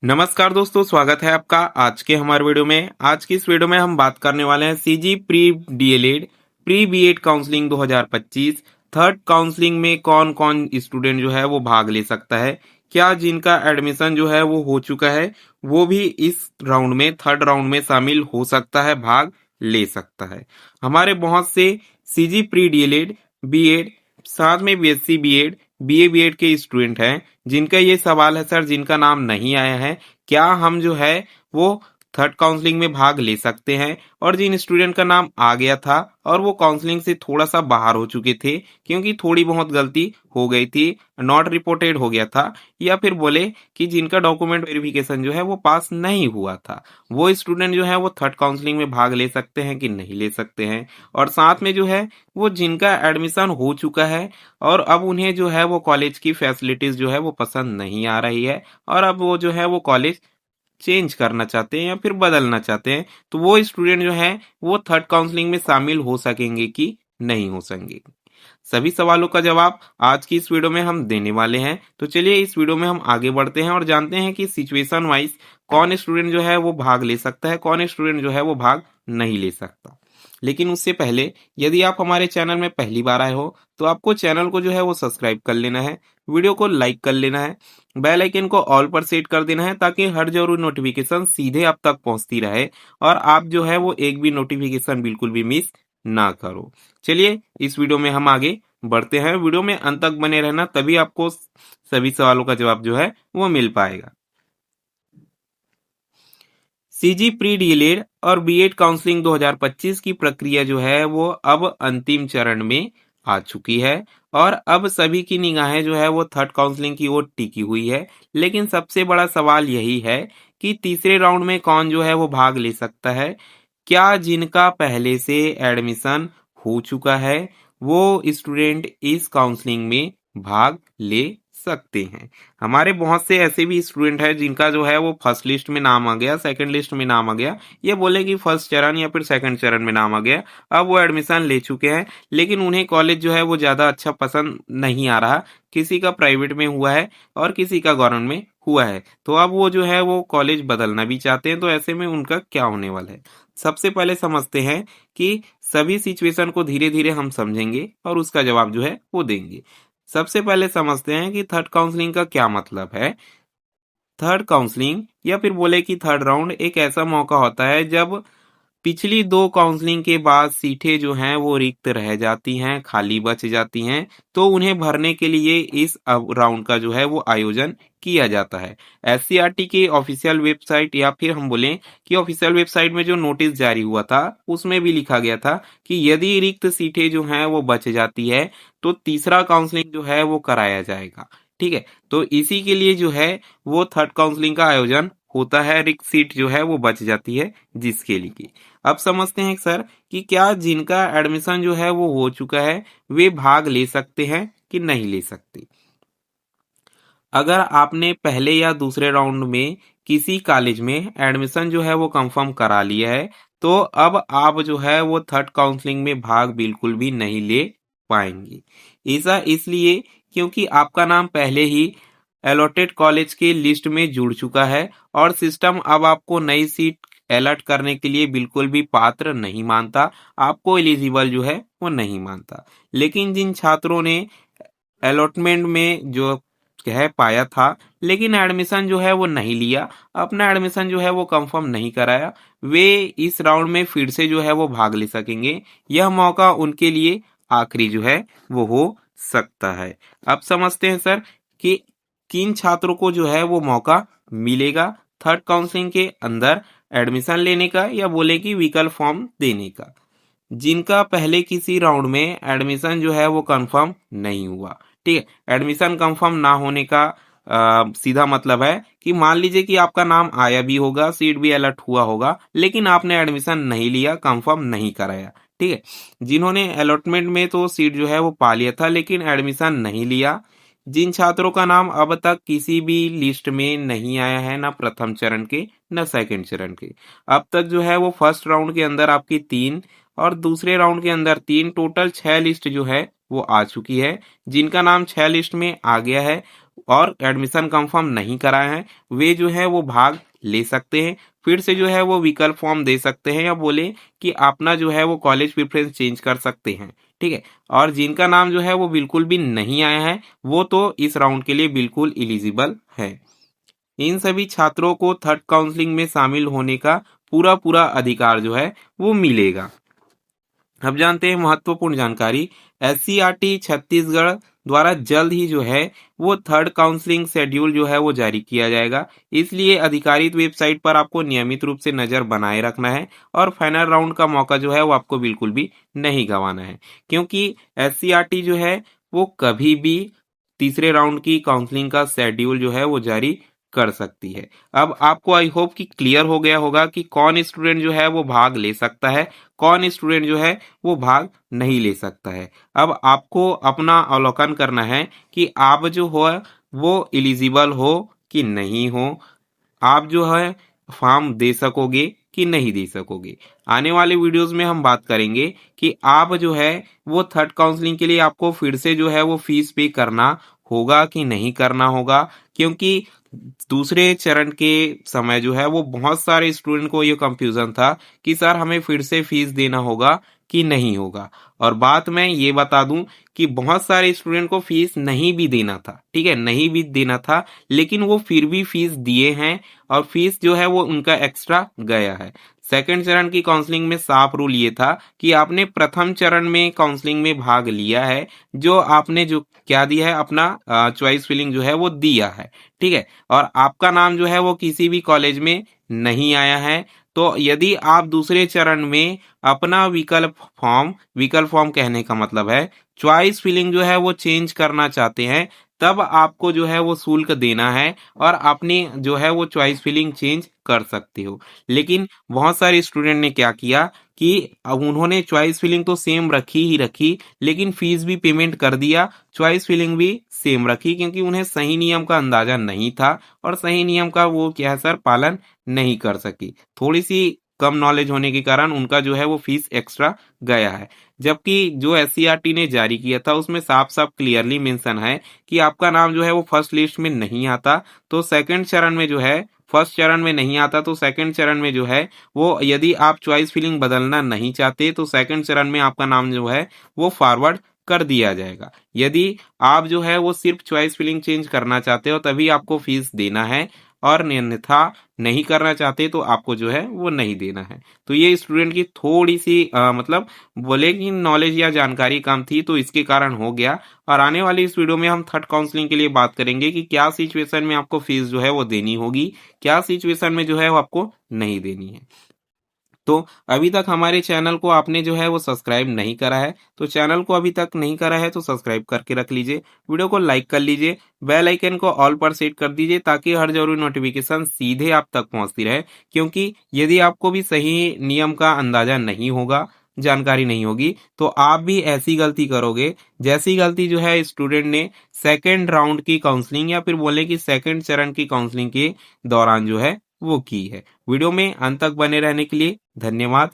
नमस्कार दोस्तों, स्वागत है आपका आज के हमारे वीडियो में। आज की इस वीडियो में हम बात करने वाले हैं CG pre DElEd pre BEd counselling 2025 third counselling में कौन कौन स्टूडेंट जो है वो भाग ले सकता है। क्या जिनका एडमिशन जो है वो हो चुका है वो भी इस राउंड में थर्ड राउंड में शामिल हो सकता है, भाग ले सकता है। हमारे बहुत से सीजी प्री डीएलएड बीएड साथ में बीएससी बीएड बीए बीएड के स्टूडेंट हैं जिनका ये सवाल है सर, जिनका नाम नहीं आया है, क्या हम जो है वो थर्ड काउंसलिंग में भाग ले सकते हैं। और जिन स्टूडेंट का नाम आ गया था और वो काउंसलिंग से थोड़ा सा बाहर हो चुके थे क्योंकि थोड़ी बहुत गलती हो गई थी, नॉट रिपोर्टेड हो गया था, या फिर बोले कि जिनका डॉक्यूमेंट वेरिफिकेशन जो है वो पास नहीं हुआ था, वो स्टूडेंट जो है वो थर्ड काउंसलिंग में भाग ले सकते हैं कि नहीं ले सकते हैं। और साथ में जो है वो जिनका एडमिशन हो चुका है और अब उन्हें जो है वो कॉलेज की फैसिलिटीज जो है वो पसंद नहीं आ रही है और अब वो जो है वो कॉलेज चेंज करना चाहते हैं या फिर बदलना चाहते हैं, तो वो स्टूडेंट जो है वो थर्ड काउंसलिंग में शामिल हो सकेंगे कि नहीं हो सकेंगे। सभी सवालों का जवाब आज की इस वीडियो में हम देने वाले हैं। तो चलिए इस वीडियो में हम आगे बढ़ते हैं और जानते हैं कि सिचुएशन वाइज कौन स्टूडेंट जो है वो भाग ले सकता है, कौन स्टूडेंट जो है वो भाग नहीं ले सकता। लेकिन उससे पहले यदि आप हमारे चैनल में पहली बार आए हो तो आपको चैनल को जो है वो सब्सक्राइब कर लेना है, वीडियो को लाइक कर लेना है, बेल आइकन को ऑल पर सेट कर देना है ताकि हर जरूरी नोटिफिकेशन सीधे आप तक पहुंचती रहे और आप जो है वो एक भी नोटिफिकेशन बिल्कुल भी मिस ना करो। चलिए इस वीडियो में हम आगे बढ़ते हैं। वीडियो में अंत तक बने रहना, तभी आपको सभी सवालों का जवाब जो है वो मिल पाएगा। सीजी प्री डीएलएड और बीएड काउंसलिंग 2025 की प्रक्रिया जो है वो अब अंतिम चरण में आ चुकी है और अब सभी की निगाहें जो है वो थर्ड काउंसलिंग की ओर टिकी हुई है। लेकिन सबसे बड़ा सवाल यही है कि तीसरे राउंड में कौन जो है वो भाग ले सकता है। क्या जिनका पहले से एडमिशन हो चुका है वो स्टूडेंट इस काउंसलिंग में भाग ले सकते हैं। हमारे बहुत से ऐसे भी स्टूडेंट हैं जिनका जो है वो फर्स्ट लिस्ट में नाम आ गया, सेकंड लिस्ट में नाम आ गया, ये बोले कि फर्स्ट चरण या फिर सेकंड चरण में नाम आ गया, अब वो एडमिशन ले चुके हैं लेकिन उन्हें कॉलेज जो है वो ज्यादा अच्छा पसंद नहीं आ रहा। किसी का प्राइवेट में हुआ है और किसी का गवर्नमेंट में हुआ है, तो अब वो जो है वो कॉलेज बदलना भी चाहते हैं। तो ऐसे में उनका क्या होने वाला है, सबसे पहले समझते हैं कि सभी सिचुएशन को धीरे धीरे हम समझेंगे और उसका जवाब जो है वो देंगे। सबसे पहले समझते हैं कि थर्ड काउंसलिंग का क्या मतलब है। थर्ड काउंसलिंग या फिर बोले कि थर्ड राउंड एक ऐसा मौका होता है जब पिछली दो काउंसलिंग के बाद सीटें जो हैं वो रिक्त रह जाती हैं, खाली बच जाती हैं, तो उन्हें भरने के लिए इस राउंड का जो है वो आयोजन किया जाता है। एससीईआरटी की ऑफिशियल वेबसाइट या फिर हम बोलें कि ऑफिशियल वेबसाइट में जो नोटिस जारी हुआ था उसमें भी लिखा गया था कि यदि रिक्त सीटें जो हैं वो बच जाती है तो तीसरा काउंसलिंग जो है वो कराया जाएगा। ठीक है, तो इसी के लिए जो है वो थर्ड काउंसलिंग का आयोजन होता है, रिक्त सीट जो है वो बच जाती है जिसके लिए। अब समझते हैं सर कि क्या जिनका एडमिशन जो है वो हो चुका है वे भाग ले सकते हैं कि नहीं ले सकते। अगर आपने पहले या दूसरे राउंड में किसी कॉलेज में एडमिशन जो है वो कंफर्म करा लिया है तो अब आप जो है वो थर्ड काउंसलिंग में भाग बिल्कुल भी नहीं ले पाएंगे। ऐसा इसलिए क्योंकि आपका नाम पहले ही अलॉटेड कॉलेज के लिस्ट में जुड़ चुका है और सिस्टम अब आपको नई सीट अलर्ट करने के लिए बिल्कुल भी पात्र नहीं मानता, आपको एलिजिबल जो है वो नहीं मानता। लेकिन जिन छात्रों ने अलॉटमेंट में जो है पाया था लेकिन एडमिशन जो है वो नहीं लिया, अपना एडमिशन जो है वो कंफर्म नहीं कराया, वे इस राउंड में फिर से जो है वो भाग ले सकेंगे। यह मौका उनके लिए आखिरी जो है वो हो सकता है। अब समझते हैं सर कि किन छात्रों को जो है वो मौका मिलेगा थर्ड काउंसलिंग के अंदर एडमिशन लेने का या बोले कि विकल्प फॉर्म देने का। जिनका पहले किसी राउंड में एडमिशन जो है वो कंफर्म नहीं हुआ। ठीक है, एडमिशन कंफर्म ना होने का सीधा मतलब है कि मान लीजिए कि आपका नाम आया भी होगा, सीट भी अलर्ट हुआ होगा, लेकिन आपने एडमिशन नहीं लिया, कंफर्म नहीं कराया। ठीक है, जिन्होंने अलॉटमेंट में तो सीट जो है वो पा लिया था लेकिन एडमिशन नहीं लिया, जिन छात्रों का नाम अब तक किसी भी लिस्ट में नहीं आया है, ना प्रथम चरण के न सेकंड चरण के, अब तक जो है वो फर्स्ट राउंड के अंदर आपकी 3 और दूसरे राउंड के अंदर 3, टोटल 6 लिस्ट जो है वो आ चुकी है। जिनका नाम 6 लिस्ट में आ गया है और एडमिशन कंफर्म नहीं कराए हैं वे जो है वो भाग ले सकते हैं। फिर से जो है वो विकल्प फॉर्म दे सकते हैं या बोले कि अपना जो है वो कॉलेज प्रेफरेंस चेंज कर सकते हैं। ठीक है, और जिनका नाम जो है वो बिल्कुल भी नहीं आया है वो तो इस राउंड के लिए बिल्कुल एलिजिबल है। इन सभी छात्रों को थर्ड काउंसलिंग में शामिल होने का पूरा पूरा अधिकार जो है वो मिलेगा। अब जानते हैं महत्वपूर्ण जानकारी। SCERT छत्तीसगढ़ द्वारा जल्द ही जो है वो थर्ड काउंसलिंग शेड्यूल जो है वो जारी किया जाएगा, इसलिए अधिकारित वेबसाइट पर आपको नियमित रूप से नजर बनाए रखना है और फाइनल राउंड का मौका जो है वो आपको बिल्कुल भी नहीं गंवाना है, क्योंकि SCERT जो है वो कभी भी तीसरे राउंड की काउंसलिंग का शेड्यूल जो है वो जारी कर सकती है। अब आपको आई होप कि क्लियर हो गया होगा कि कौन स्टूडेंट जो है वो भाग ले सकता है, कौन स्टूडेंट जो है वो भाग नहीं ले सकता है। अब आपको अपना अवलोकन करना है कि आप जो हो वो एलिजिबल हो कि नहीं हो, आप जो है फॉर्म दे सकोगे कि नहीं दे सकोगे। आने वाले वीडियोस में हम बात करेंगे कि आप जो है वो थर्ड काउंसलिंग के लिए आपको फिर से जो है वो फीस पे करना होगा कि नहीं करना होगा, क्योंकि दूसरे चरण के समय जो है वो बहुत सारे स्टूडेंट को ये कंफ्यूजन था कि सर हमें फिर से फीस देना होगा कि नहीं होगा। और बात मैं ये बता दूं कि बहुत सारे स्टूडेंट को फीस नहीं भी देना था, ठीक है, नहीं भी देना था, लेकिन वो फिर भी फीस दिए हैं और फीस जो है वो उनका एक्स्ट्रा गया है। सेकंड चरण की काउंसलिंग में साफ रूल ये था कि आपने प्रथम चरण में काउंसलिंग में भाग लिया है, जो आपने जो क्या दिया है अपना चॉइस फिलिंग जो है वो दिया है, ठीक है, और आपका नाम जो है वो किसी भी कॉलेज में नहीं आया है, तो यदि आप दूसरे चरण में अपना विकल्प फॉर्म कहने का मतलब है चॉइस फिलिंग जो है वो चेंज करना चाहते हैं, तब आपको जो है वो शुल्क देना है और अपनी जो है वो चॉइस फिलिंग चेंज कर सकते हो। लेकिन बहुत सारे स्टूडेंट ने क्या किया कि अब उन्होंने चॉइस फिलिंग तो सेम रखी ही रखी, लेकिन फीस भी पेमेंट कर दिया, चॉइस फिलिंग भी सेम रखी, क्योंकि उन्हें सही नियम का अंदाजा नहीं था और सही नियम का वो क्या है सर पालन नहीं कर सकी। थोड़ी सी कम नॉलेज होने के कारण उनका जो है वो फीस एक्स्ट्रा गया है। जबकि जो SCERT ने जारी किया था उसमें साफ साफ क्लियरली मेंशन है कि आपका नाम जो है वो फर्स्ट लिस्ट में नहीं आता, तो सेकंड चरण में जो है फर्स्ट चरण में नहीं आता तो सेकंड चरण में जो है वो यदि आप चॉइस फिलिंग बदलना नहीं चाहते तो सेकंड चरण में आपका नाम जो है वो फॉरवर्ड कर दिया जाएगा। यदि आप जो है वो सिर्फ चॉइस फिलिंग चेंज करना चाहते हो तभी आपको फीस देना है, और अन्यथा नहीं करना चाहते तो आपको जो है वो नहीं देना है। तो ये स्टूडेंट की थोड़ी सी मतलब बोले कि नॉलेज या जानकारी कम थी तो इसके कारण हो गया। और आने वाली इस वीडियो में हम थर्ड काउंसलिंग के लिए बात करेंगे कि क्या सिचुएशन में आपको फीस जो है वो देनी होगी, क्या सिचुएशन में जो है वो आपको नहीं देनी है। तो अभी तक हमारे चैनल को आपने जो है वो सब्सक्राइब नहीं करा है तो चैनल को अभी तक नहीं करा है तो सब्सक्राइब करके रख लीजिए, वीडियो को लाइक कर लीजिए, बेल आइकन को ऑल पर सेट कर दीजिए ताकि हर जरूरी नोटिफिकेशन सीधे आप तक पहुंचती रहे। क्योंकि यदि आपको भी सही नियम का अंदाजा नहीं होगा, जानकारी नहीं होगी, तो आप भी ऐसी गलती करोगे जैसी गलती जो है स्टूडेंट ने सेकेंड राउंड की काउंसलिंग या फिर बोले कि सेकेंड चरण की काउंसलिंग के दौरान जो है वो की है। वीडियो में अंत तक बने रहने के लिए धन्यवाद।